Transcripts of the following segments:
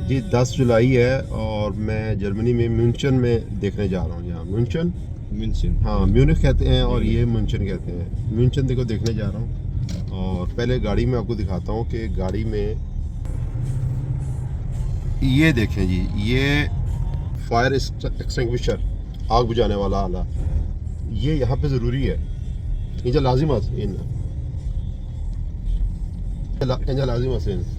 जी 10 जुलाई है और मैं जर्मनी में म्यूनचन में देखने जा रहा हूँ। यहाँ म्यूनचन, म्यूनचन, हाँ म्यूनिख कहते हैं और म्यूनिख। ये म्यूनचन कहते हैं। म्यूनचन देखो देखने जा रहा हूँ और पहले गाड़ी में आपको दिखाता हूँ कि गाड़ी में ये देखें जी, ये फायर एक्सटिंग्विशर, आग बुझाने वाला आला, ये यहाँ पे ज़रूरी है। इनका लाजिम इनका लाजिम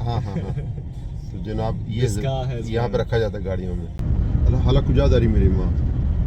हाँ हाँ हाँ तो जनाब ये इसका है यहाँ पे रखा जाता है गाड़ियों में। हाला कुजा दारी मेरी माँ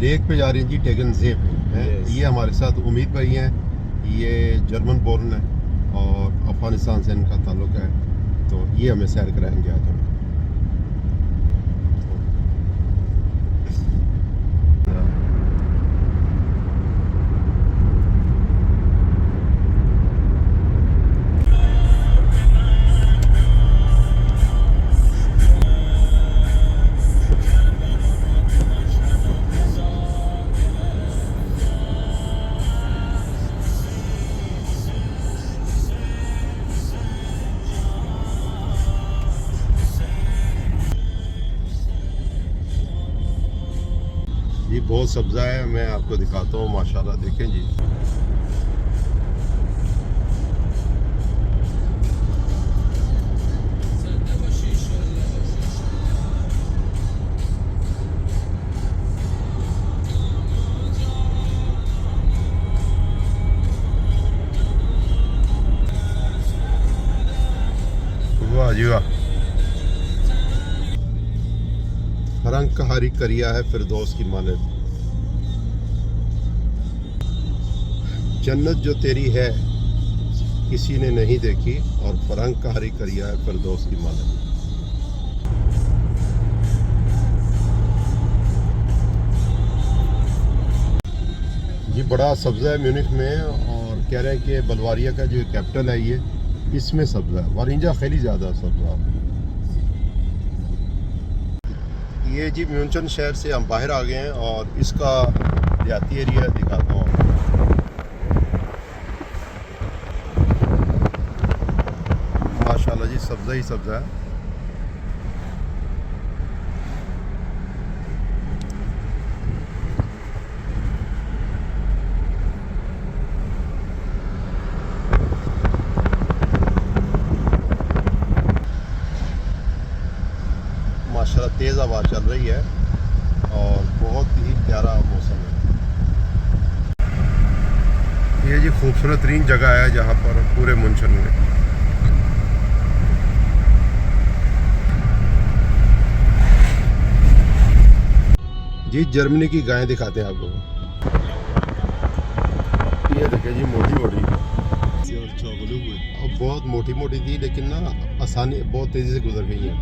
लेक पे जा रही हैं जी, टेगन जे पे हैं। Yes. ये हमारे साथ उम्मीद भाई हैं, ये जर्मन बोर्न है और अफ़गानिस्तान से इनका ताल्लुक़ है, तो ये हमें सैर कराएंगे आज हम। ये बहुत सब्ज़ा है, मैं आपको दिखाता हूँ माशाल्लाह, देखें जी। वाह जी वाह, फरंग कहारी करिया है फिरदौस की मानद, जन्नत जो तेरी है किसी ने नहीं देखी और फरंग कहारी करिया है फिरदौस की मानद। ये बड़ा सब्ज़ा है म्यूनिख में और कह रहे हैं कि बल्वारिया का जो कैपिटल है ये इसमें सब्ज़ा है, वारिंजा खैली ज़्यादा सब्ज़ा। ये जी म्यूनचन शहर से हम बाहर आ गए हैं और इसका देहाती एरिया दिखाता हूँ। माशाल्लाह जी, सब्ज़ा ही सब्ज़ा है। माशाल्लाह तेज़ हवा चल रही है और बहुत ही प्यारा मौसम है। ये जी खूबसूरत तरीन जगह है जहाँ पर पूरे म्यूनचन में। जी जर्मनी की गायें दिखाते हैं आपको। ये देखें जी, मोटी मोटी और बहुत मोटी मोटी थी, लेकिन ना आसानी बहुत तेज़ी से गुजर गई है।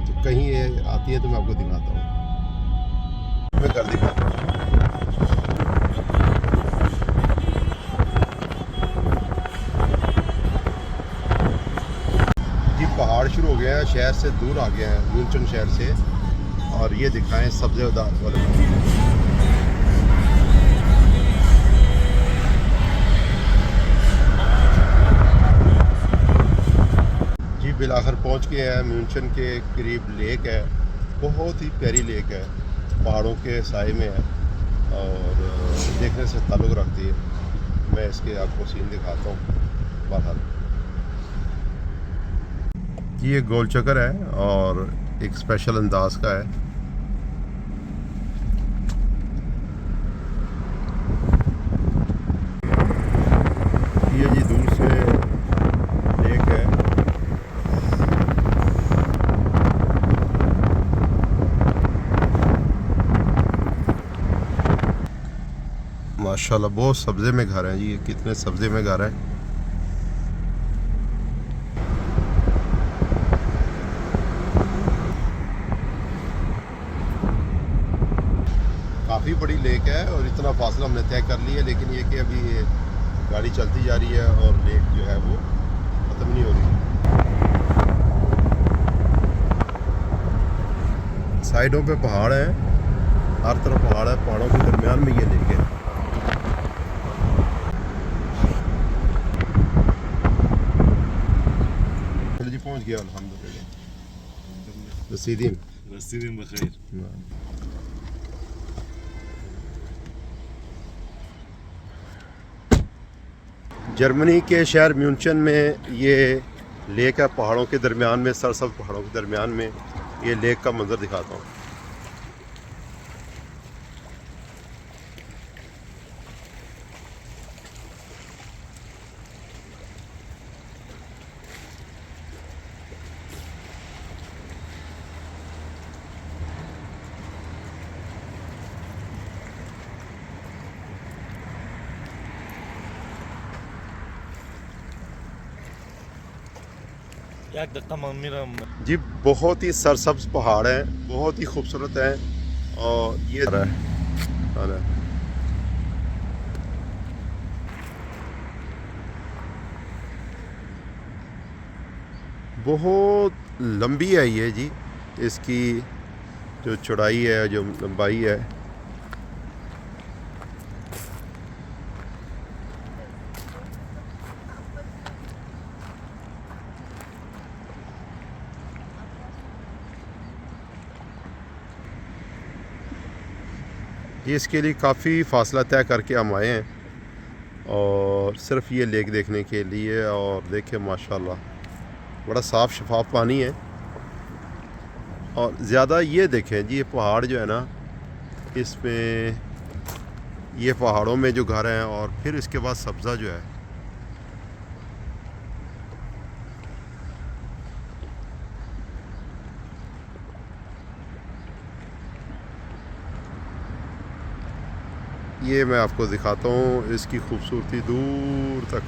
तो कहीं ये आती है तो मैं आपको दिखाता हूँ, मैं कर दिखाता हूँ। जी पहाड़ शुरू हो गया है, शहर से दूर आ गया है म्यूनचन शहर से, और ये दिखाएं सब्ज़ेदार वाले। जी बिलाखिर पहुंच गए हैं म्यूनचन के करीब। लेक है, बहुत ही प्यारी लेक है, पहाड़ों के साए में है और देखने से ताल्लुक़ रखती है। मैं इसके आपको सीन दिखाता हूँ बाहर। ये गोल चक्कर है और एक स्पेशल अंदाज का है। ये जी दूर से लेक है। माशाल्लाह बहुत सब्ज़े में घर हैं जी, ये कितने सब्ज़े में घर हैं। काफ़ी बड़ी लेक है और इतना फासला हमने तय कर लिया, लेकिन ये कि अभी ये गाड़ी चलती जा रही है और लेक जो है वो ख़त्म नहीं हो रही। साइडों पे पहाड़ हैं, हर तरफ पहाड़ है, पहाड़ों के दरमियान में ये लेक है। पहुंच गया अल्हम्दुलिल्लाह। रसीदीन रसीदीन बखैर। जर्मनी के शहर म्यूनशन में ये लेक है, पहाड़ों के दरमियान में, सरसब्ज पहाड़ों के दरमियान में ये लेक का मंजर दिखाता हूँ। एक दक्का मम्मीरा जी बहुत ही सरसब्ज पहाड़ हैं, बहुत ही खूबसूरत हैं। और ये है बहुत लंबी है ये जी, इसकी जो चौड़ाई है, जो लंबाई है। ये इसके लिए काफ़ी फासला तय करके हम आए हैं और सिर्फ ये लेक देखने के लिए। और देखें माशाल्लाह बड़ा साफ़ शफाफ पानी है। और ज़्यादा ये देखें जी, ये पहाड़ जो है ना, इसमें ये पहाड़ों में जो घर हैं और फिर इसके बाद सब्ज़ा जो है, ये मैं आपको दिखाता हूँ इसकी खूबसूरती दूर तक।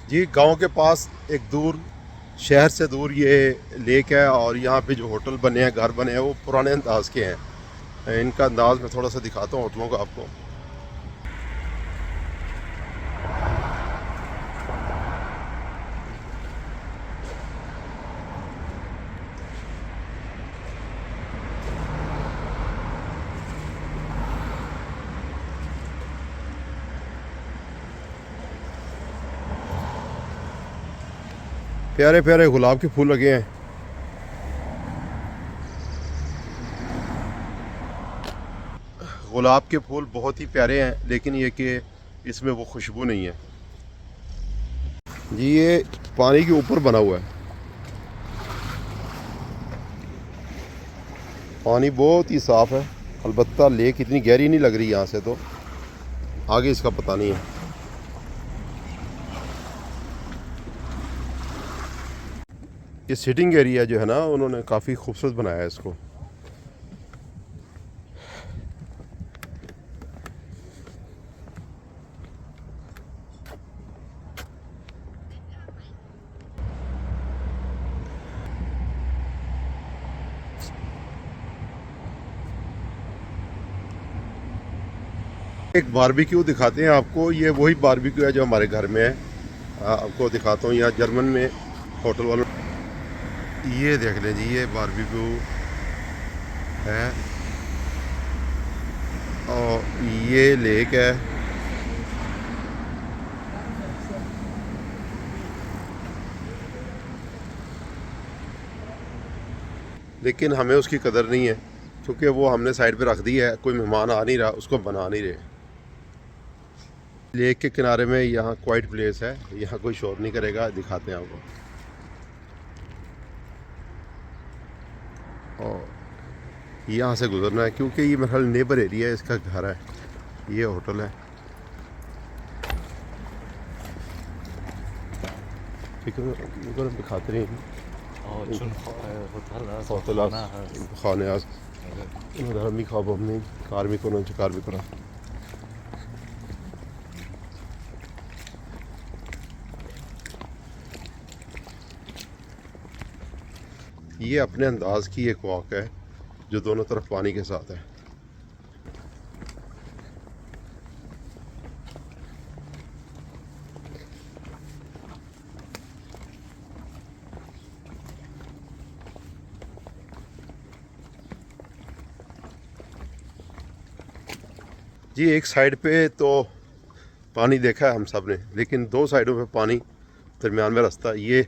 जी गांव के पास एक दूर, शहर से दूर ये लेक है। और यहाँ पे जो होटल बने हैं, घर बने हैं, वो पुराने अंदाज के हैं। इनका अंदाज मैं थोड़ा सा दिखाता हूँ होटलों का आपको। प्यारे प्यारे गुलाब के फूल लगे हैं। गुलाब के फूल बहुत ही प्यारे हैं, लेकिन ये कि इसमें वो खुशबू नहीं है जी। ये पानी के ऊपर बना हुआ है, पानी बहुत ही साफ़ है। अलबत्ता लेक इतनी गहरी नहीं लग रही यहाँ से, तो आगे इसका पता नहीं है। ये सिटिंग एरिया जो है ना, उन्होंने काफ़ी खूबसूरत बनाया है इसको। एक बारबेक्यू दिखाते हैं आपको। ये वही बारबेक्यू है जो हमारे घर में है। आपको दिखाता हूँ यहाँ जर्मन में होटल वालों। ये देख लें जी, ये बारबेक्यू है और ये लेक है। लेकिन हमें उसकी कदर नहीं है, क्योंकि वो हमने साइड पे रख दी है। कोई मेहमान आ नहीं रहा, उसको बना नहीं रहे। लेक के किनारे में यहाँ क्वाइट प्लेस है, यहाँ कोई शोर नहीं करेगा। दिखाते हैं आपको। और यहाँ से गुजरना है, क्योंकि ये मेरे ख्याल नेबर एरिया है, इसका घर है, ये होटल है। ठीक है, उधर हम दिखाते रहे खाने आज उधर हम खाब हमने कार्मिकों कार्मिकों। ये अपने अंदाज की एक वॉक है जो दोनों तरफ पानी के साथ है। जी एक साइड पे तो पानी देखा है हम सब ने, लेकिन दो साइडों पे पानी, दरमियान में रास्ता, ये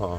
हाँ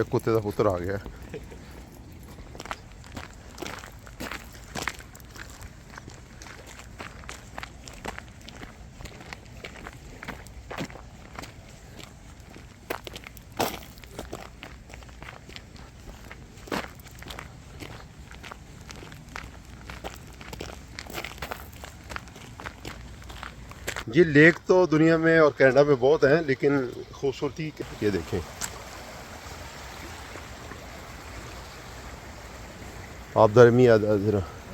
एक कुत्ते का पुत्र आ गया। जी लेक तो दुनिया में और कनाडा में बहुत हैं, लेकिन खूबसूरती ये देखें आप दरमियाद ज़रा।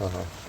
हाँ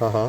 हाँ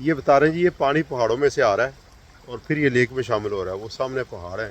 ये बता रहे हैं जी ये पानी पहाड़ों में से आ रहा है और फिर ये लेक में शामिल हो रहा है। वो सामने पहाड़ है,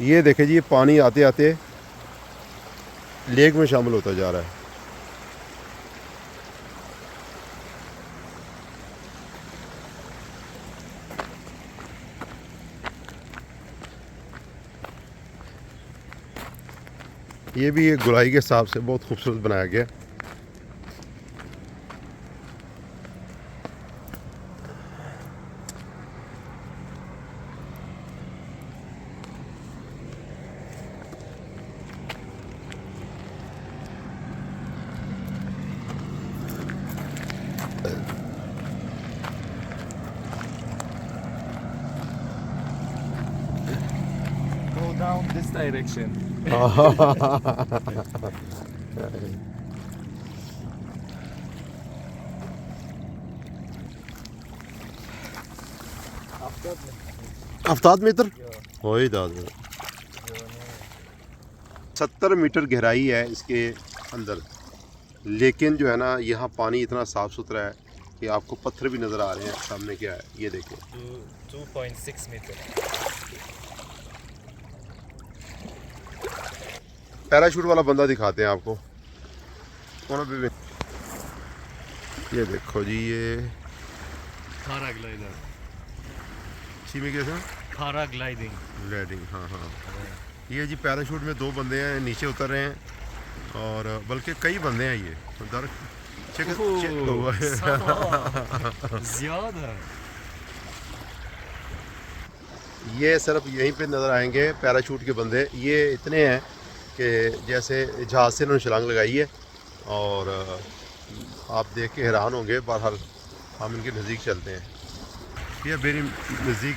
ये देखे जी ये पानी आते आते लेक में शामिल होता जा रहा है। ये भी एक गुलाई के हिसाब से बहुत खूबसूरत बनाया गया। Go down this direction आफ्ताब मीटर वही दादा 70 मीटर गहराई है इसके अंदर, लेकिन जो है ना यहाँ पानी इतना साफ़ सुथरा है कि आपको पत्थर भी नज़र आ रहे हैं। सामने क्या है ये देखें, 2.6 मीटर पैराशूट वाला बंदा दिखाते हैं आपको। कौन भी ये देखो जी ये पैराग्लाइडर इसी में कैसे पैराग्लाइडिंग ग्लाइडिंग। हाँ ये जी पैराशूट में दो बंदे हैं, नीचे उतर रहे हैं और बल्कि कई बंदे हैं। ये दर ज्यादा ये सिर्फ यहीं पे नज़र आएंगे पैराशूट के बंदे। ये इतने हैं कि जैसे जहाज़ से इन्होंने छलांग लगाई है और आप देख के हैरान होंगे। बहरहाल हम इनके नज़दीक चलते हैं। ये मेरी नज़दीक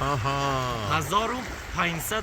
हाँ 1500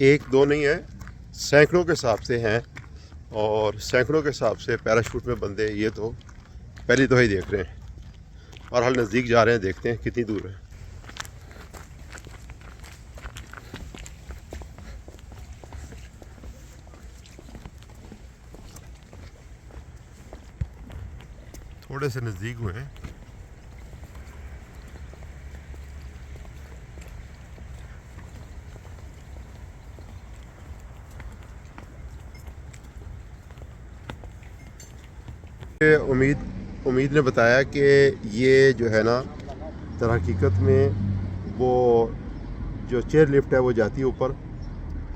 एक दो नहीं है, सैकड़ों के हिसाब से हैं और सैकड़ों के हिसाब से पैराशूट में बंदे ये तो पहली तो ही देख रहे हैं और हाल नज़दीक जा रहे हैं, देखते हैं कितनी दूर है। थोड़े से नज़दीक हुए हैं। उम्मीद ने बताया कि ये जो है ना दर हकीकत में वो जो चेयर लिफ्ट है वो जाती है ऊपर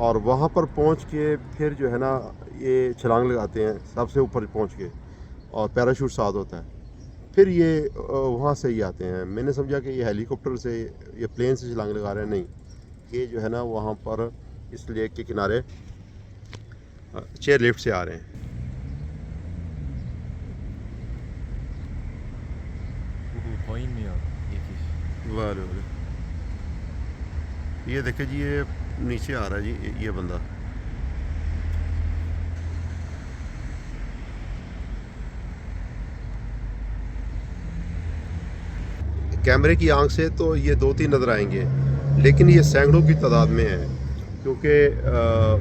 और वहाँ पर पहुँच के फिर जो है ना ये छलांग लगाते हैं सबसे ऊपर पहुँच के, और पैराशूट साथ होता है। फिर ये वहाँ से ही आते हैं। मैंने समझा कि ये हेलीकॉप्टर से ये प्लेन से छलांग लगा रहे हैं, नहीं, ये जो है ना वहाँ पर इस लेक के किनारे चेयर लिफ्ट से आ रहे हैं। 보이면 얘기. वाले वाले ये देखे जी, ये नीचे आ रहा है जी ये बंदा। कैमरे की आंख से तो ये 2-3 नज़र आएंगे, लेकिन ये सैकड़ों की तादाद में है, क्योंकि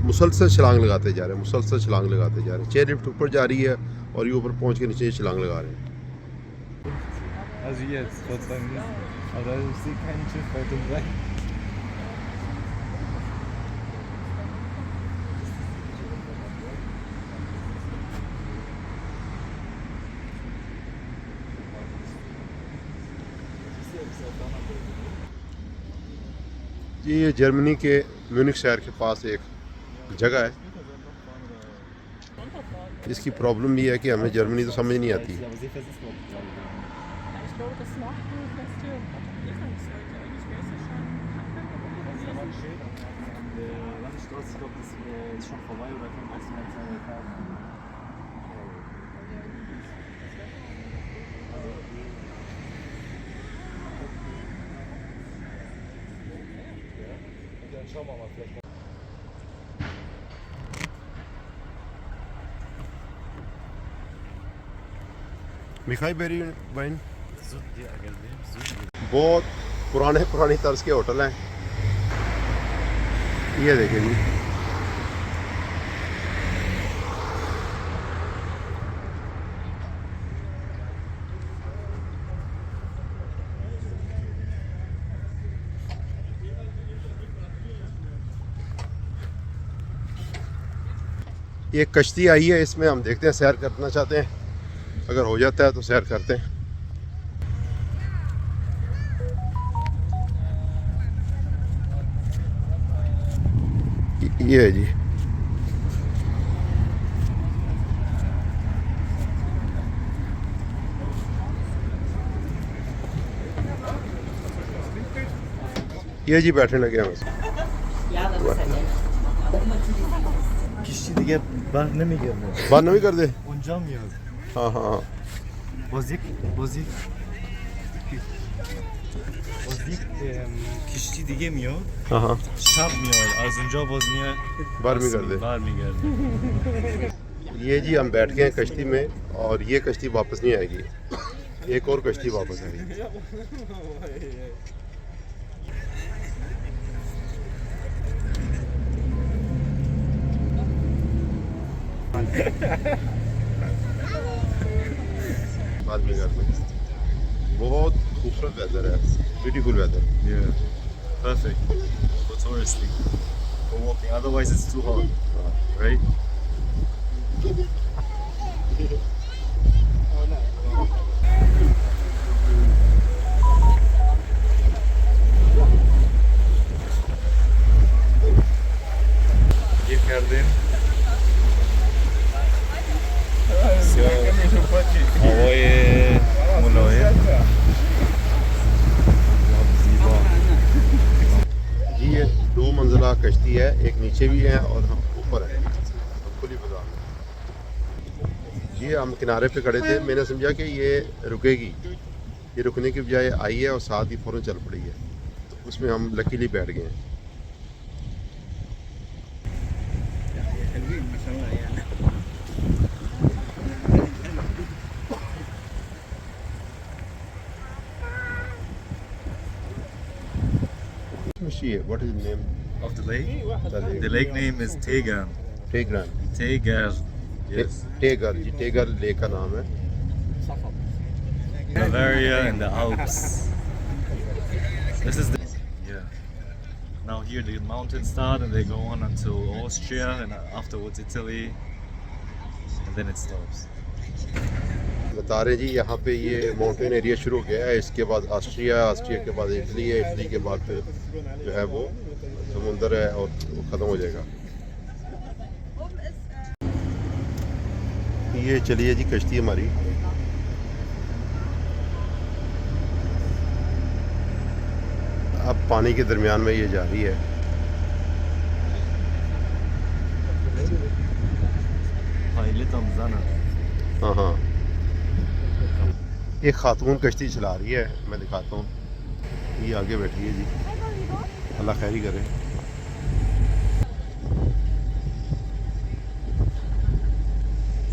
मुसलसल छलांग लगाते जा रहे हैं, मुसलसल छलांग लगाते जा रहे हैं। चेयर लिफ्ट ऊपर जा रही है और ये ऊपर पहुंच के नीचे छलांग लगा रहे हैं। Also jetzt, vor 2 Minuten. Aber ich sehe kein Schiff weit und breit. ये जर्मनी के म्यूनिख शहर के पास एक जगह है। इसकी प्रॉब्लम ये है कि हमें जर्मनी तो समझ नहीं आती। Aber Seefest ist noch dran. Ich glaube, das Nachtruhefeste hat Öffnungszeiten. Eigentlich wäre es ja schon Da war ein Schild an der Landstraße, ich glaube, das ist schon vorbei oder kommt erst in 2 Tagen. Dann schauen wir mal, vielleicht. मिखाई बेरी वाइन Süd diye geldim. Süd. बहुत पुरानी तर्ज के hotel हैं। ये देखिए जी, ये कश्ती आई है, इसमें हम देखते हैं, सैर करना चाहते हैं, अगर हो जाता है तो सैर करते हैं। ये है जी, ये जी बैठने लगे हम। Kişi diye ben ne mi geldim? बंद नहीं कर दे। Oncamıyor. हाँ हाँ, Bozik. Kişi diyemiyor. हाँ हाँ, Çarpmıyor. Az önce bozmuyor. बाहर भी कर दे। Var mı geldi? ये जी हम बैठ गए हैं कश्ती में, और ये कश्ती वापस नहीं आएगी, एक और कश्ती वापस आएगी। बाद में कर दे। बहुत खूबसूरत वेदर है, beautiful weather. Yeah. Perfect. For touristing. For walking. Otherwise it's too hot. Right? Give Garden. Все. Овое мулое. जी ये 2 मंजिला कश्ती है, एक नीचे भी है और हम ऊपर है, खुली बाजार में। जी हम किनारे पे खड़े थे, मैंने समझा कि ये रुकेगी, ये रुकने की बजाय आई है और साथ ही फ़ौरन चल पड़ी है, तो उसमें हम लकीली बैठ गए हैं। What is the name? Of the lake? The The lake name is Tegan. Tegan। Tegar. Yes. Tagore ji, Tagore lake का नाम है। Bavaria and the Alps. This is the yeah. Now here the mountains start and they go on until Austria and afterwards Italy and then it stops. बता रहे जी यहाँ पे ये mountain area शुरू हो गया है, इसके बाद ऑस्ट्रिया, ऑस्ट्रिया के बाद इटली है, इटली के बाद फिर जो है वो समुंदर है और वो ख़त्म हो जाएगा। ये चलिए जी कश्ती हमारी। अब पानी के दरमियान में ये जा रही है। हाँ हाँ, एक खातून कश्ती चला रही है, मैं दिखाता हूँ। ये आगे बैठी है जी, अल्लाह खैर ही करे।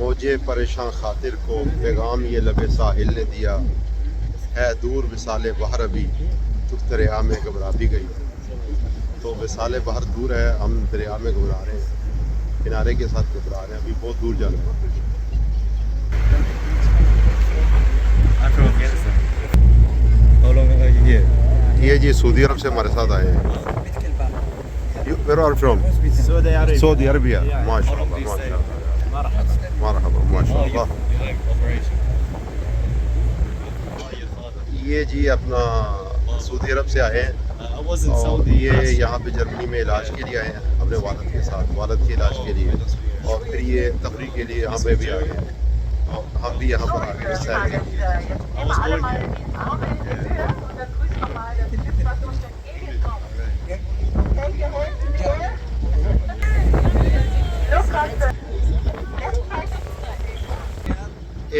मुझे परेशान खातिर को पैगाम ये लबे साहिल ने दिया है, दूर विसाले बहर अभी चुप दरिया में घबरा भी गई। तो विसाले बहर दूर है, हम दरिया में घबरा रहे हैं, किनारे के साथ घबरा रहे हैं, अभी बहुत दूर जाना है। ये जी सऊदी अरब से हमारे साथ आए हैं। Where are you from? Saudi Arabia. माशाल्लाह माशाल्लाह, मरहबा माशाल्लाह। ये जी अपना सऊदी अरब से आए हैं और ये यहाँ पे जर्मनी में इलाज के लिए आए हैं अपने वालिद के साथ, वालिद के इलाज के लिए, और फिर ये तफरीह के लिए यहाँ पे भी आ गए हैं और हम भी यहाँ पर आ गए सैर के लिए।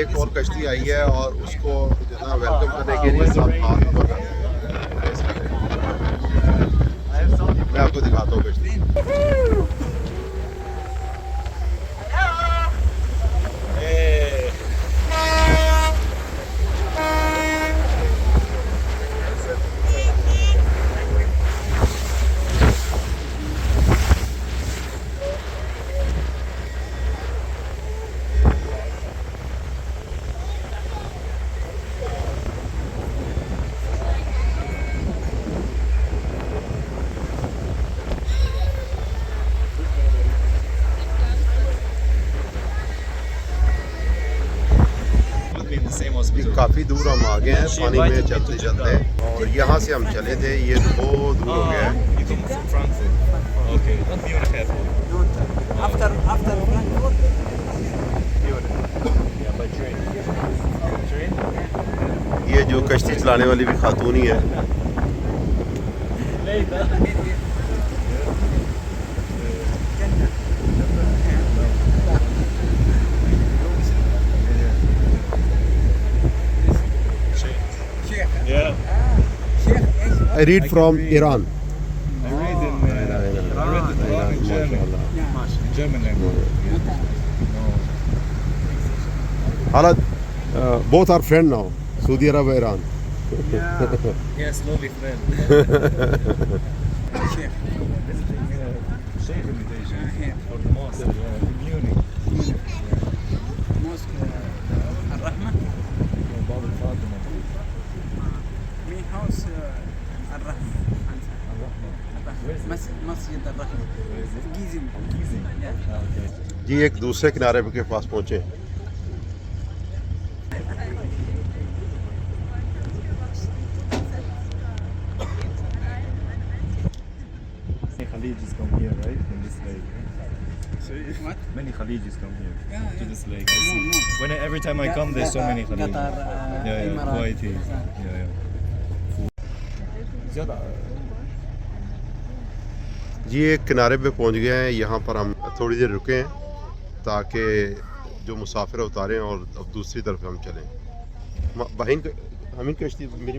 एक और कश्ती आई है और उसको जो है वेलकम करने के लिए सब हाथ ऊपर कर रहे हैं। मैं आपको दिखाता हूँ कश्ती। काफ़ी दूर हम आ गए हैं पानी में चलते चलते, और यहाँ से हम चले थे, ये तो बहुत दूर हो गया है। ये जो कश्ती चलाने वाली भी खातून ही है। I read from Iran. I read in German language. Hala, both are friends now, Saudi Arabia, Iran. Yes, slowly friend. Sheikh invitation for the mosque in Munich. Mosque Al-Rahma. Bab al-Fatima. Me house Al-Rahma. Masjid Al-Rahma. Gizim. Okay. जी एक दूसरे किनारे के पास पहुँचे। Khalijis come here, right? In this lake. What? Many Khalijis come here Yeah, to yeah. this lake. I see. No. When every time I come, there's so many Khalijis. Qatar, Yeah, Emirates. Kuwaitis. Yeah. ज़्यादा जी एक किनारे पे पहुंच गए हैं, यहाँ पर हम थोड़ी देर रुके हैं ताकि जो मुसाफिर उतारें और अब दूसरी तरफ हम चलें। बहन हमीन कश्ती मेरी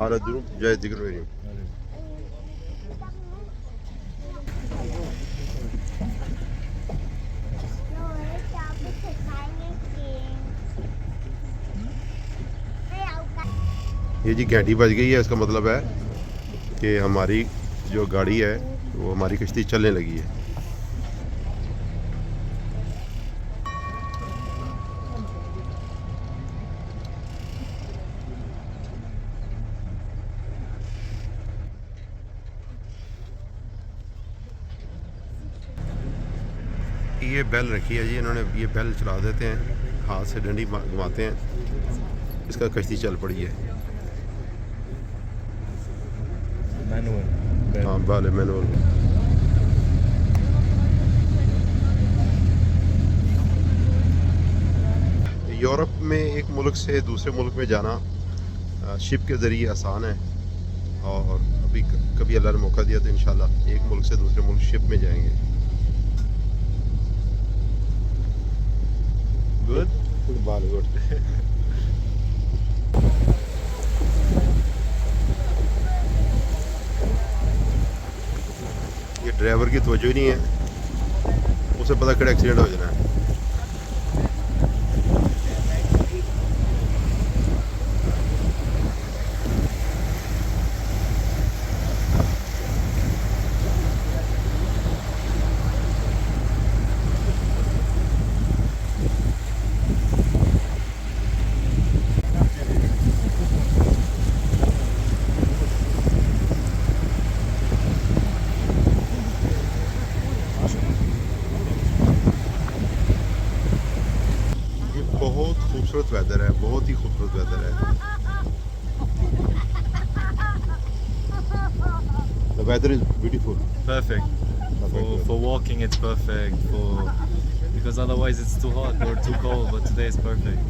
हालत जुनूब जय जिक्र मेरी। ये जी घंटी बज गई है, इसका मतलब है कि हमारी जो गाड़ी है वो हमारी कश्ती चलने लगी है। ये बेल रखी है जी इन्होंने, ये बेल चला देते हैं, हाथ से डंडी घुमाते हैं, इसका कश्ती चल पड़ी है। Manual. हाँ बेल मैनुअल। यूरोप में एक मुल्क से दूसरे मुल्क में जाना शिप के ज़रिए आसान है, और अभी कभी अल्लाह ने मौका दिया तो इंशाल्लाह एक मुल्क से दूसरे मुल्क शिप में जाएंगे। Good? Bollywood. ये ड्राइवर की तवज्जो ही नहीं है, उसे पता कि एक्सीडेंट हो जाना है। बहुत खूबसूरत वेदर है, बहुत ही खूबसूरत वेदर है। The weather is beautiful. Perfect. For walking it's perfect. Because otherwise it's too hot or too cold. But today is perfect.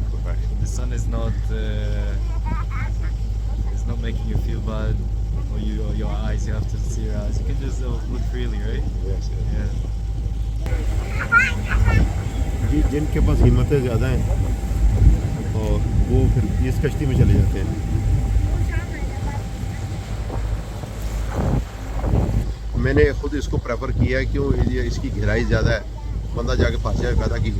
The sun is not it's not making you feel bad, or your eyes. You have to see your eyes. You can just look freely, right? Yes, yes. Yeah. जी जिनके पास हिम्मतें ज़्यादा हैं और वो फिर इस कश्ती में चले जाते हैं। मैंने खुद इसको प्रेफर किया है, क्यों ये इसकी गहराई ज़्यादा है, बंदा जाके फांसी में पैदा की।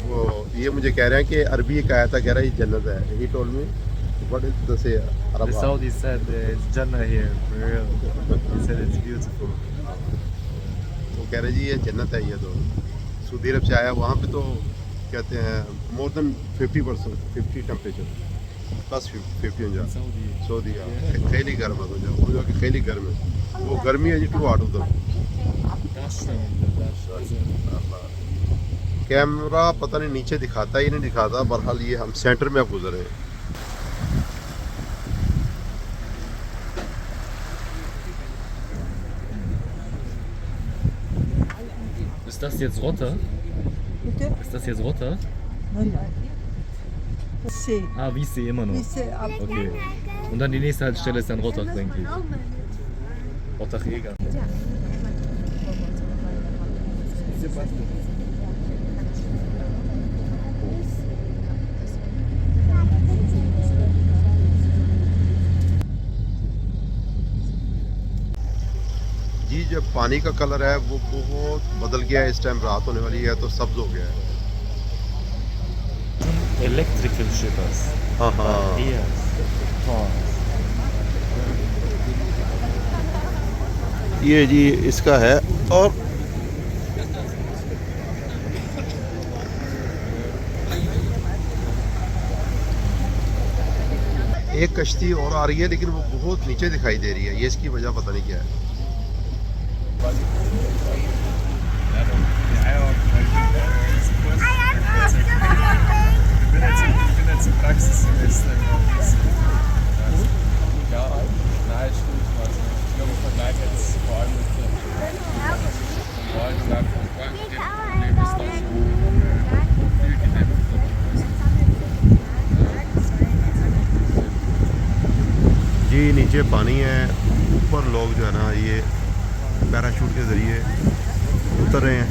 वो ये मुझे कह रहे हैं कि अरबी एक आया था, कह रहा है ये जन्नत है। He told me what is the से The Saudis said it's Jannah here for real. He said it's beautiful. वो कह रहे जी ये जन्नत है। ये तो सऊदी अरब से आया, वहाँ पे तो कहते हैं मोर देन 50% 50 टेम्परेचर प्लस 50 हो जाता Saudi. सऊदी खेली गर्म है, तो जो कि खेली गर्म है, वो गर्मी है जी 2 आउट ऑफ द। कैमरा पता नहीं नीचे दिखाता ही नहीं दिखाता, बहरहाल ये हम सेंटर में अब गुजरे हैं। Ist das jetzt Rotter? Bitte? Ist das jetzt Rotter? Nein, nein. Das ist See. Ah, wie See immer noch. Ist See ab. Okay. Und dann die nächste Haltestelle ist dann Rottach, denke ich. Rottach-Eger. जी जब पानी का colour है वो बहुत बदल गया है, इस टाइम रात होने वाली है तो सब्ज हो गया है। Electrical shippers. हाँ हाँ Yes. ये जी इसका है। और एक कश्ती और आ रही है, लेकिन वो बहुत नीचे दिखाई दे रही है, ये इसकी वजह पता नहीं क्या है। Ich bin jetzt im Praxissemester in ja, nein, stimmt. Also, ich glaube, ich vergleiche jetzt vor allem mit dem Wollen und einfach dem Problem ist, dass viel gedämpft wird. जी नीचे पानी है, ऊपर लोग जो है ना ये पैराशूट के ज़रिए उतर रहे हैं।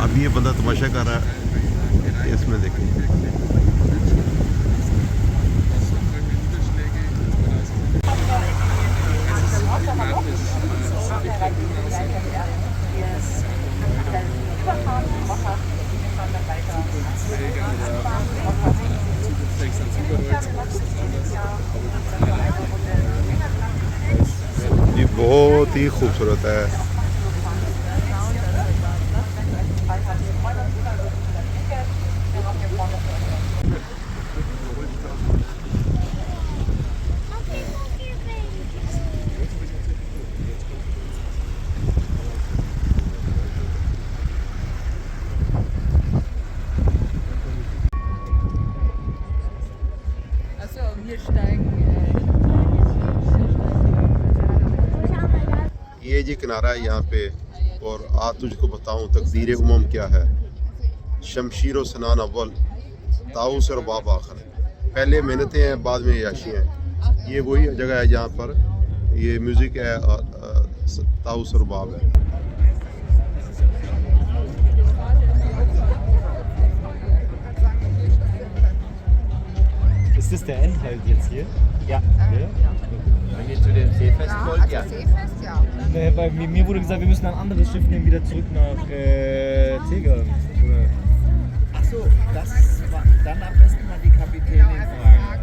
अब ये बंदा तमाशा कर रहा है, इसमें देखें। बहुत ही खूबसूरत है। Also wir steigen ये जी किनारा है यहाँ पे। और आज तुझको बताऊँ तकदीर उमम क्या है। शमशीर व सनान अव्वल, ताऊस और बाब आखिर। पहले मेहनतें हैं, बाद में याशी हैं। ये वही जगह है जहाँ पर ये म्यूज़िक है और ताऊस और बाब है। Ist das der Endhalt jetzt hier? Ja. Ja? Wenn ihr zu dem Seefest wollt, ja. Seefest, ja. Nee, weil mir wurde gesagt, wir müssen ein anderes Schiff nehmen, wieder zurück nach Tegern. Oder? Achso, dann am besten mal die Kapitänin fragen.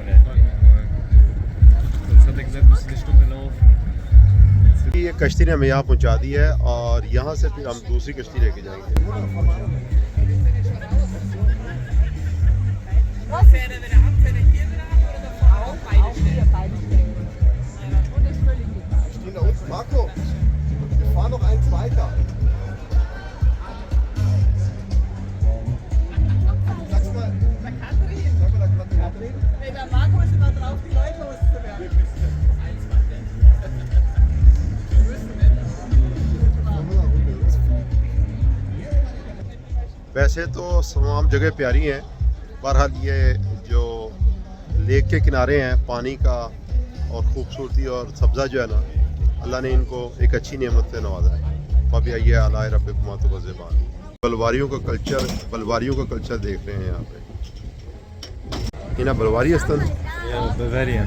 Sonst hat er gesagt, wir müssen eine Stunde laufen. ये कश्ती ने हमें यहाँ पहुँचा दी है और यहाँ से फिर हम दूसरी कश्ती लेके जाएंगे। Marco, fahr noch eins weiter. Sag's mal. Der Katrin. Sag mal der Katrin. Nee, der Marco ist immer drauf, die Leute loszuwerden. वैसे तो तमाम जगह प्यारी हैं, बहरहाल ये जो लेक के किनारे हैं पानी का और ख़ूबसूरती और सब्ज़ा जो है ना, अल्लाह ने इनको एक अच्छी नेमत से नवाजा है। अब ये अलाए रब कुमात ज़बान बलवारियों का कल्चर देख रहे हैं यहाँ पे। इन्हें बलवारी अस्तन Bavarian.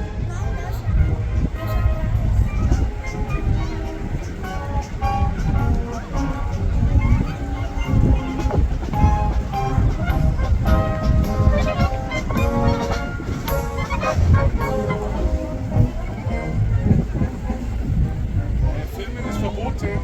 Filmen ist verboten.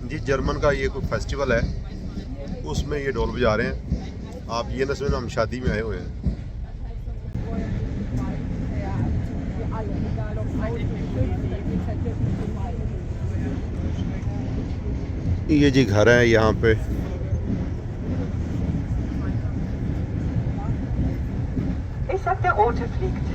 जी जर्मन का ये कोई फेस्टिवल है, उसमें ये ढोल बजा रहे हैं। आप ये न समझना हम शादी में आए हुए हैं। ये जी घर है यहाँ पे। Ich sag, der Rote fliegt.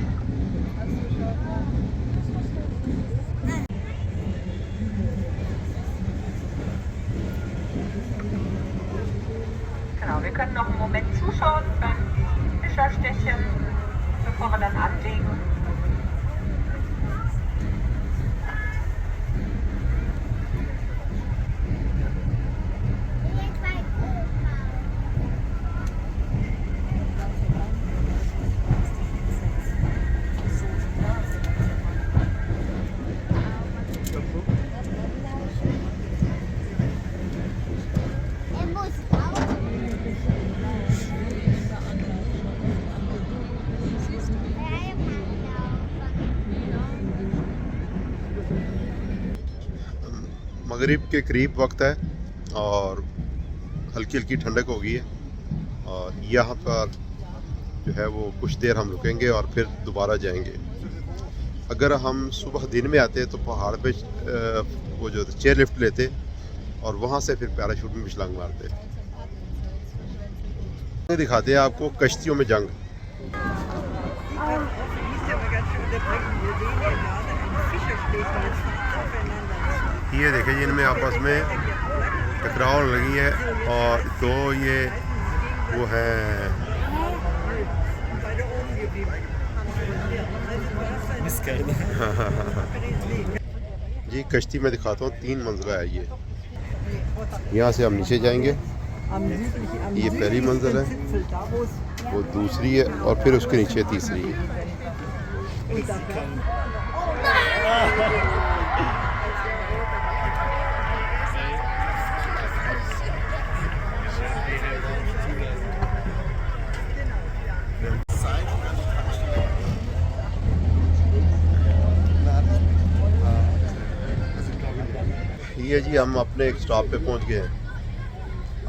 Genau, wir können noch einen Moment zuschauen beim Fischerstechen, bevor wir dann anlegen. मगरिब के करीब वक्त है और हल्की हल्की ठंडक हो गई है और यहाँ पर जो है वो कुछ देर हम रुकेंगे और फिर दोबारा जाएंगे। अगर हम सुबह दिन में आते तो पहाड़ पे वो जो चेयर लिफ्ट लेते और वहाँ से फिर पैराशूट में छलांग मारते। दिखाते हैं आपको कश्तियों में जंग। ये देखें जी इनमें आपस में टकराव लगी है और दो ये वो हैं जी। कश्ती में दिखाता हूँ 3 मंजिला है ये। यहाँ से हम नीचे जाएंगे am südlichen, am ये पहली मंजिल है, Zipfel, da wo es वो दूसरी है और फिर उसके नीचे तीसरी है। und da ये जी हम अपने एक स्टॉप पे पहुंच गए हैं।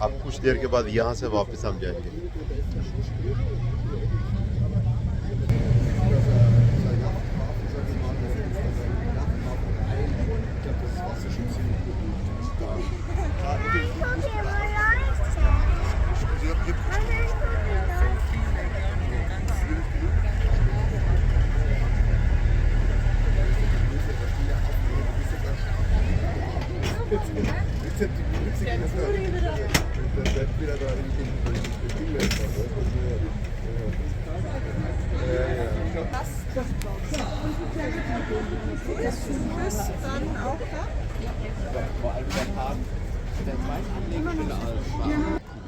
अब कुछ देर के बाद यहाँ से वापस हम जाएंगे।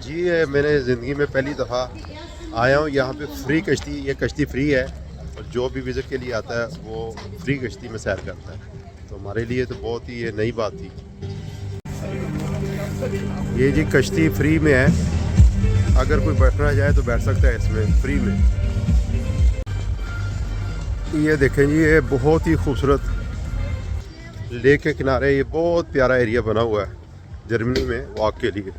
जी ये मैंने ज़िंदगी में पहली दफ़ा आया हूँ यहाँ पे फ्री कश्ती। ये कश्ती फ्री है और जो भी विज़िट के लिए आता है वो फ्री कश्ती में सैर करता है, तो हमारे लिए तो बहुत ही ये नई बात थी। ये जी कश्ती फ्री में है, अगर कोई बैठना चाहे तो बैठ सकता है इसमें फ्री में। ये देखें जी, ये बहुत ही खूबसूरत लेक के किनारे ये बहुत प्यारा एरिया बना हुआ है जर्मनी में वॉक के लिए।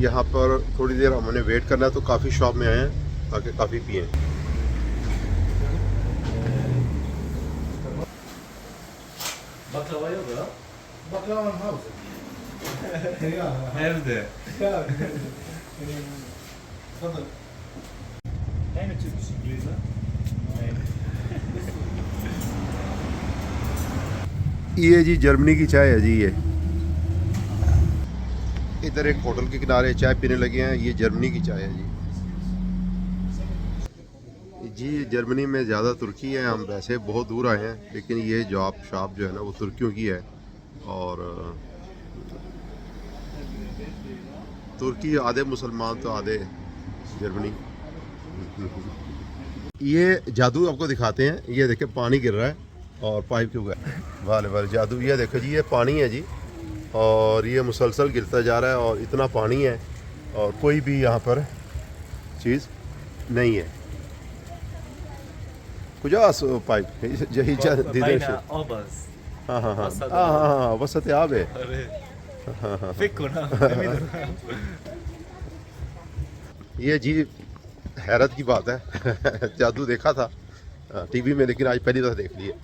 यहाँ पर थोड़ी देर हमने वेट करना है, तो काफ़ी शॉप में आए हैं ताकि काफ़ी पिए। Baklava im Haus. Ja. Hälfte. Ja. Tafadhal. Keine typischen Gläser. ये जी जर्मनी की चाय है जी। ये इधर एक होटल के किनारे चाय पीने लगे हैं। ये जर्मनी की चाय है जी। जी जर्मनी में ज़्यादा तुर्की है, हम वैसे बहुत दूर आए हैं, लेकिन ये जॉब शॉप जो है ना वो तुर्कियों की है। और तुर्की आधे मुसलमान तो आधे जर्मनी। ये जादू आपको दिखाते हैं। ये देखे पानी गिर रहा है और पाइप के ऊपर वाले वाले जादू। ये देखो जी, ये पानी है जी और ये मुसलसल गिरता जा रहा है और इतना पानी है और कोई भी यहाँ पर चीज़ नहीं है। कुछ पाइप यही Beinahe Obers. हाँ हाँ हाँ वसत हाँ हाँ हाँ वसत आब है। अरे हाँ हाँ Ficco, no? ये जी हैरत की बात है। जादू देखा था टीवी में, लेकिन आज पहली दफ़ा देख लिया।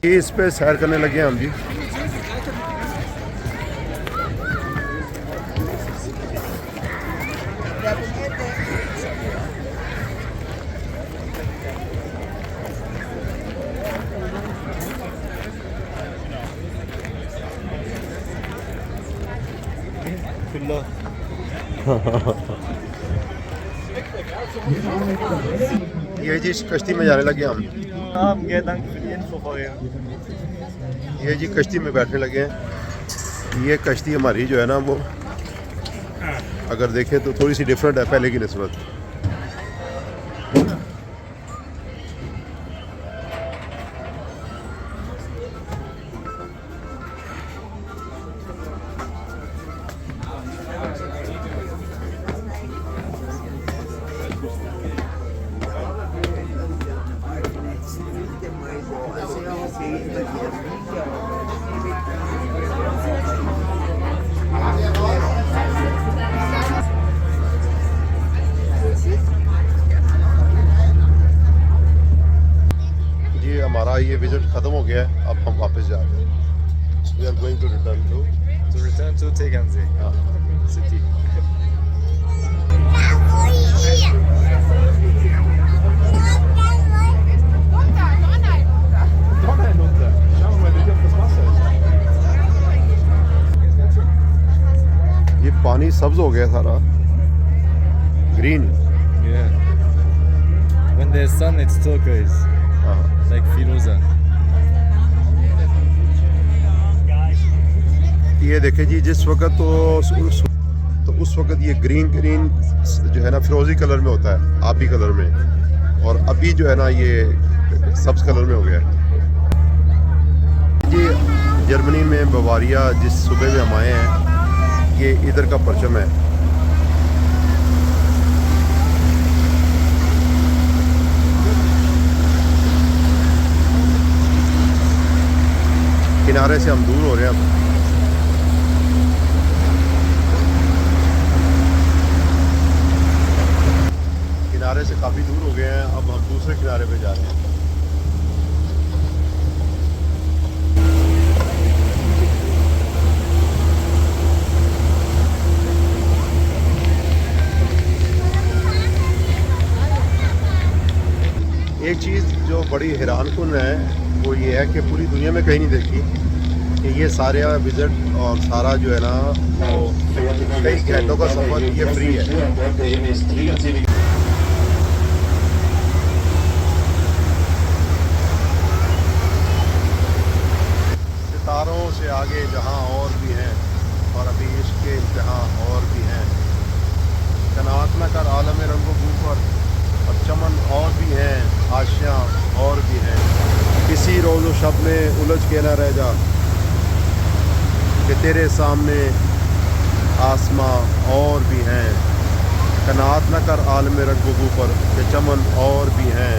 ये इस पे सैर करने लगे हम जी। ये जी इस कश्ती में जाने लगे हम। ये जी कश्ती में बैठने लगे हैं। ये कश्ती हमारी जो है ना वो अगर देखें तो थोड़ी सी डिफरेंट है पहले की निस्बत। जी हमारा ये विजिट ख़त्म हो गया है, अब हम वापस जा रहे हैं। We are going to return to Tegernsee city. पानी सब्ज हो गया सारा, green. Yeah. When there's sun, it's turquoise, हाँ like Firoza. ये देखें जी, जिस वक्त तो उस वक्त ये ग्रीन ग्रीन जो है ना फिरोजी कलर में होता है, आबी कलर में, और अभी जो है ना ये सब्ज कलर में हो गया है जी। जर्मनी में बवारिया जिस सूबे में हम आए हैं, ये इधर का परचम है। किनारे से हम दूर हो रहे हैं अब। किनारे से काफ़ी दूर हो गए हैं, अब हम दूसरे किनारे पे जा रहे हैं। एक चीज़ जो बड़ी हैरानकुन है वो ये है कि पूरी दुनिया में कहीं नहीं देखी कि ये सारे विज़िट और सारा जो है ना वो कई घंटों का सफ़र ये फ्री है। सितारों से आगे जहां और भी हैं, और अभी इसके इम्तिहान और भी हैं। कनात न कर आलम रंगो पर, और चमन और भी हैं, आशियाँ और भी हैं। किसी रोज़ो शब में उलझ के न रह जा, कि तेरे सामने आसमां और भी हैं। कनात न कर आलम रंगो पर, कि चमन और भी हैं,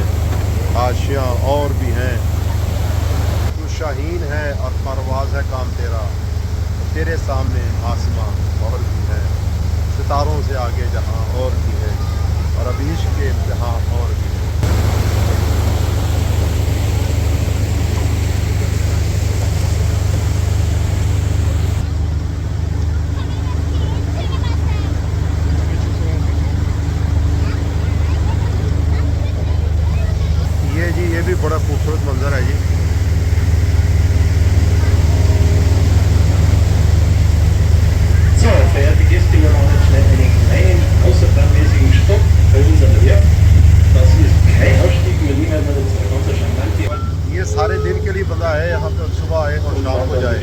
आशियाँ और भी हैं। शाहीन है और परवाज़ है काम तेरा, तेरे सामने आसमां और भी है। सितारों से आगे जहां और भी है, और अभी इश्क़ के इम्तिहान और भी है। ये जी, ये भी बड़ा खूबसूरत मंजर है जी। So, verehrte Gäste, wir machen jetzt schnell einen kleinen außerplanmäßigen Stopp bei unserem Werk. Das ist kein Ausstieg, wir nehmen mal unsere ganze charmante। ये सारे दिन के लिए बंदा है यहाँ पे, सुबह आए और शाम को जाए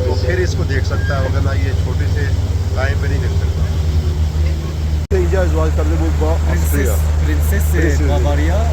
तो फिर इसको देख सकता है, वरना ये छोटे से टाइम पे नहीं देख सकता। Prinzessin Bavaria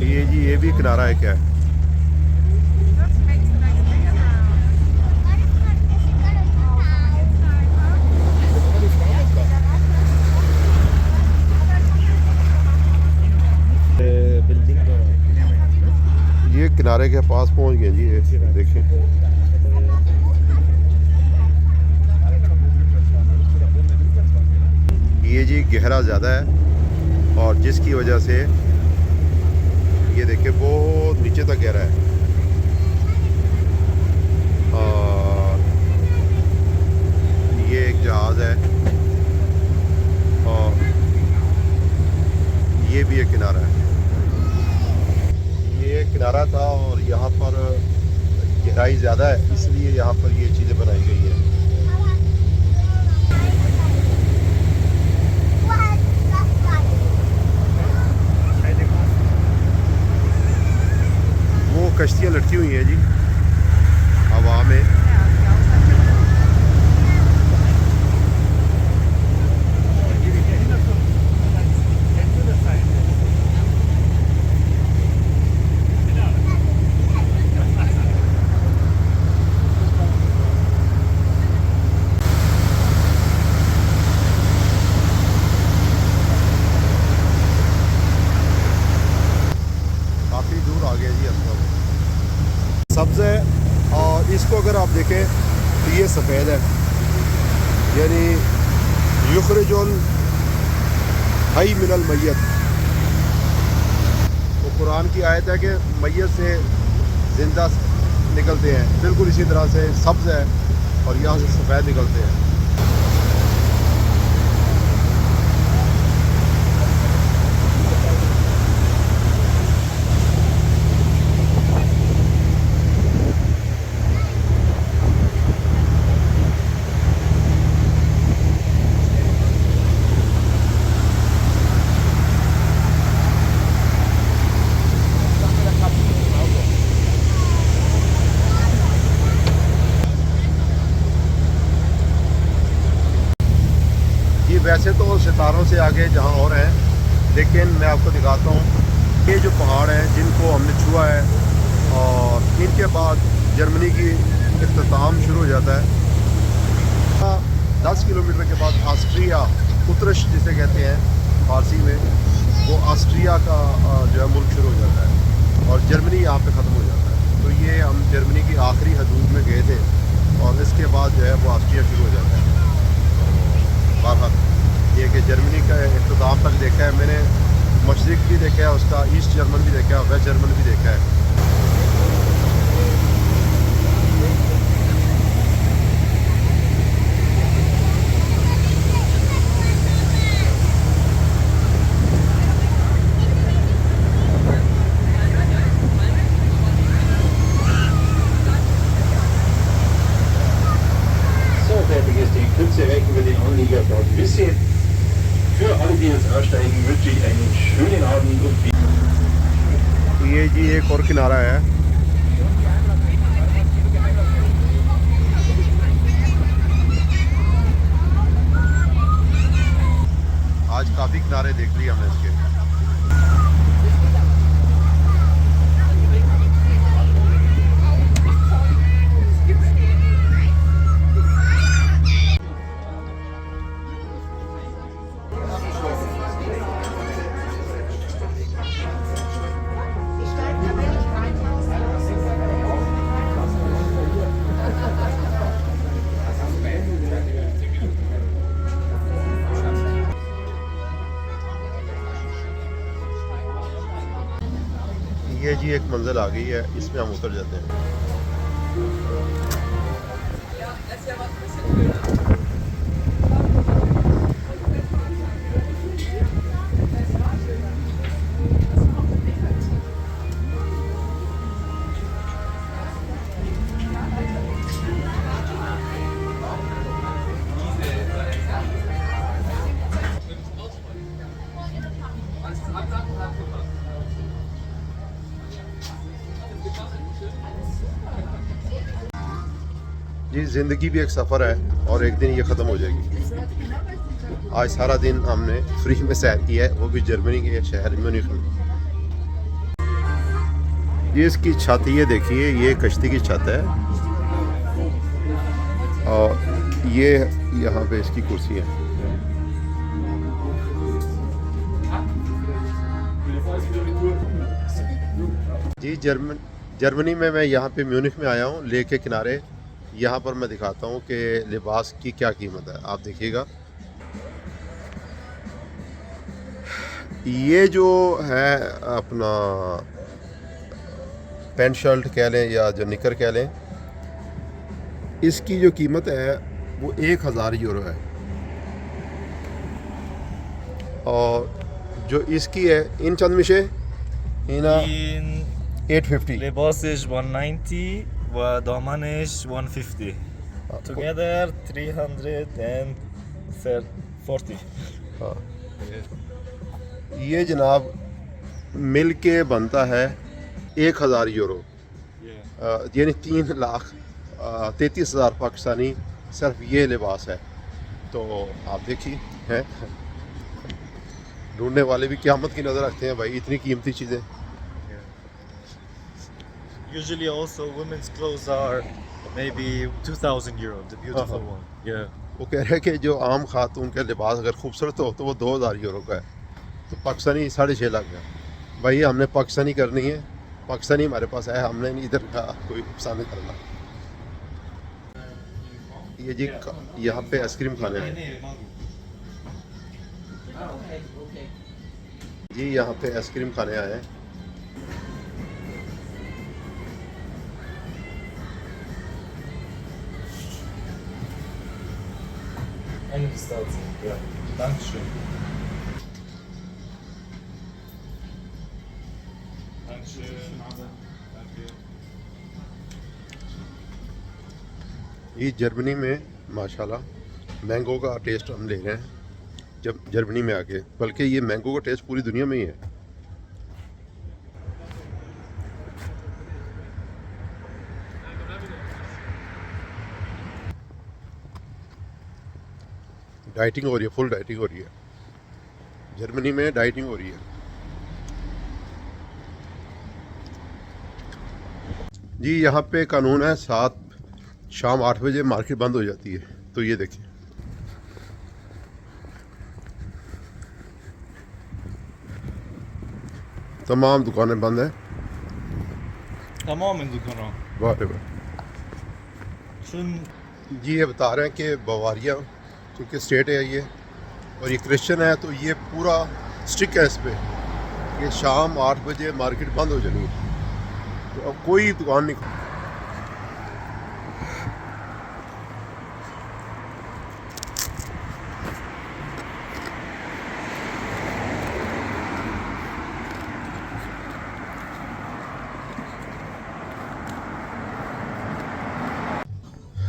ये जी, ये भी किनारा है क्या? ये किनारे के पास पहुंच गए जी, ये देखें। ये जी गहरा ज़्यादा है, और जिसकी वजह से ये देखिए बहुत नीचे तक गहरा है। और ये एक जहाज़ है, और ये भी एक किनारा है। ये किनारा था और यहाँ पर गहराई ज़्यादा है, इसलिए यहाँ पर ये चीज़ें बनाई गई हैं। वो कश्तियाँ लटकी हुई हैं जी हवा में। सब्ज़ है, और इसको अगर आप देखें तो ये सफ़ेद है, यानी युखरिजुल हई मिनल मैयत। तो कुरान की आयत है कि मैयत से ज़िंदा निकलते हैं, बिल्कुल इसी तरह से सब्ज़ है और यहाँ से सफ़ेद निकलते हैं। वैसे तो सितारों से आगे जहाँ और हैं, लेकिन मैं आपको दिखाता हूँ ये जो पहाड़ हैं जिनको हमने छुआ है और इनके बाद जर्मनी की इख्तिताम शुरू हो जाता है। 10 किलोमीटर के बाद ऑस्ट्रिया, उत्तरिश जिसे कहते हैं फारसी में, वो ऑस्ट्रिया का जो है मुल्क शुरू हो जाता है और जर्मनी यहाँ पे ख़त्म हो जाता है। तो ये हम जर्मनी की आखिरी हदूद में गए थे और इसके बाद जो है वो ऑस्ट्रिया शुरू हो जाता है। बहरहाल ये कि जर्मनी का इख्तिताम तक देखा है मैंने, मशरिक भी देखा है उसका, ईस्ट जर्मन भी देखा है, वेस्ट जर्मन भी देखा है। So, fertig ist die Kürze weg über den Anlieger Bad Wisse. Für alle, die jetzt aussteigen, wünsche ich einen schönen Abend und ये जी एक और किनारा है। आज काफ़ी किनारे देख लिए हमने इसके। ये जी एक मंजिल आ गई है, इसमें हम उतर जाते हैं। जी ज़िंदगी भी एक सफ़र है और एक दिन ये ख़त्म हो जाएगी। आज सारा दिन हमने फ्री में सैर किया है, वो भी जर्मनी के शहर म्यूनिख में। ये इसकी छत ये देखिए, ये कश्ती की छत है और ये यहाँ पे इसकी कुर्सी है। जी जर्मनी में मैं यहाँ पे म्यूनिख में आया हूँ, लेक के किनारे। यहाँ पर मैं दिखाता हूँ कि लिबास की क्या कीमत है, आप देखिएगा। ये जो है अपना पैंट शर्ट कह लें या जो निकर कह लें, इसकी जो कीमत है वो 1000 यूरो है और जो इसकी है इन चंद मिशे इन 850। Libas is 190, Daman is 150. Together 340. हाँ, ये जनाब मिल के बनता है 1000 यूरो, यानी 3,33,000 पाकिस्तानी सिर्फ ये लिबास है। तो आप देखिए हैं, ढूंढने वाले भी क़यामत की नज़र रखते हैं भाई, इतनी कीमती चीज़ें। Usually also women's clothes are maybe 2,000 euro, the beautiful one. Yeah. वो कह रहे हैं कि जो आम खातून का लिबास अगर खूबसूरत हो तो वो 2000 यूरो का है, तो पाकिस्तानी 6.5 लाख का। भाई हमने पाकिस्तानी करनी है, पाकिस्तानी हमारे पास है, हमने नहीं इधर का कोई सामने करना। ये जी यहाँ पे आइसक्रीम खाने हैं जी, यहाँ पे आइसक्रीम खाने आए हैं। Ende des Staats. Ja. Dankeschön. Dankeschön. Danke. ये जर्मनी में माशाल्लाह मैंगो का टेस्ट हम ले रहे हैं जब जर्मनी में आके, बल्कि ये मैंगो का टेस्ट पूरी दुनिया में ही है। डाइटिंग हो रही है, फुल डाइटिंग हो रही है जर्मनी में, डाइटिंग हो रही है जी। यहाँ पे कानून है शाम 8 बजे मार्केट बंद हो जाती है। तो ये देखिए तमाम दुकानें बंद हैं। Tamam in Zucchero. वाह रे वाह। Schön. जी ये बता रहे हैं कि बवारिया क्योंकि स्टेट है ये और ये क्रिश्चियन है, तो ये पूरा स्ट्रिक्ट है इस पर कि शाम 8 बजे मार्केट बंद हो जानी है। तो अब कोई दुकान नहीं।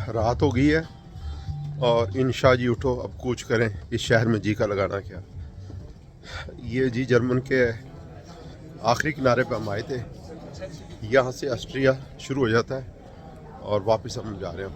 रात हो गई है और इंशा जी उठो अब कूच करें इस शहर में जी का लगाना क्या। ये जी जर्मन के आखिरी किनारे पे हम आए थे, यहाँ से ऑस्ट्रिया शुरू हो जाता है और वापस हम जा रहे हैं।